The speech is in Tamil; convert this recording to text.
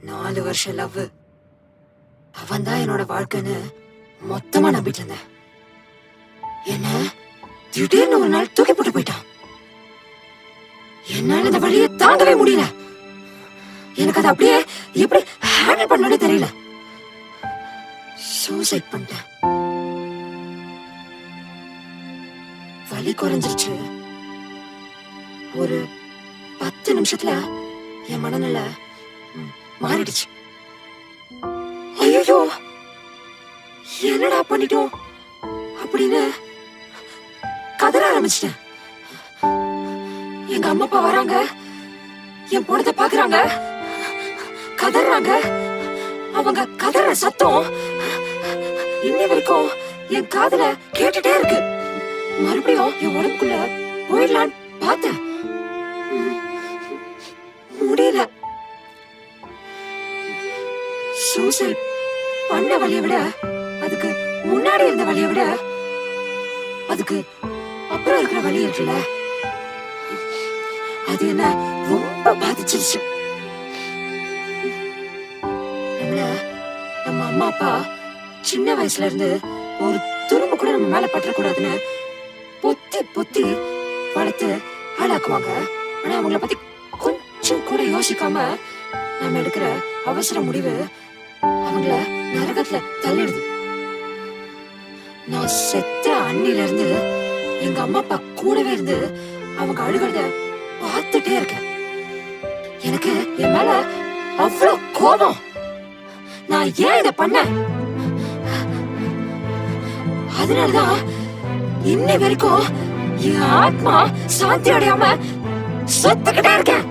4 வருஷம் லவ். அவன் தான் என்னோட வாழ்க்கைன்னு மொத்தமா நம்பிட்டு இருந்தேன். என்ன திடீர்னு ஒரு நாள் தூக்கி போட்டு போயிட்டான். என்னால இந்த வழியை தாங்கவே முடியல. எனக்கு அதை அப்படியே எப்படி ஹேண்டில் பண்ணணும்னு தெரியல. சூசைட் பண்ணிட்டேன். வலி குறைஞ்சிருச்சு. ஒரு 10 நிமிஷத்துல என் மனநிலை மாறிடுச்சு. ஐயோ என்னடா பண்ணிட்டோம் அப்படின்னு கதற ஆரம்பிச்சிட்டேன். எங்க அம்மா அப்பா வராங்க, என் பொண்ணத்தை பாக்குறாங்க, கதறாங்க. அவங்க கதற சத்தம் இன்னை வரைக்கும் என் காதுல கேட்டுட்டே இருக்கு. மறுபடியும் என் உடம்புக்குள்ள போயிடலான்னு பார்த்தேன், முடியல. சூசைட் பண்ண வழியை விட, அதுக்கு முன்னாடி இருந்த வழியை விட, அதுக்கு அப்புறம் இருக்கிற வழி இருக்குல்ல, அது என்ன ரொம்ப பாதிச்சிருச்சு. நம்ம அம்மா அப்பா சின்ன வயசுல இருந்து ஒரு துரும்பு கூட நம்ம மேல பற்றக்கூடாதுன்னு பொத்தி பொத்தி வளர்த்து ஆளாக்குவாங்க. ஆனா அவங்கள பத்தி கொஞ்சம் கூட யோசிக்காம நாம எடுக்கிற அவசர முடிவு அவங்கள நரகத்துல தள்ளிடுது. நான் செத்த அன்னில இருந்து எங்க அம்மா அப்பா கூடவே இருந்து அவங்க அழுகிறத பார்த்துட்டே இருக்கேன். எனக்கு என் மேல அவ்வளவு கோபம். நான் ஏன் இத பண்ண? அதனாலதான் இன்னை வரைக்கும் என் ஆத்மா சாந்தி அடையாம சொத்துக்கிட்டே இருக்கேன்.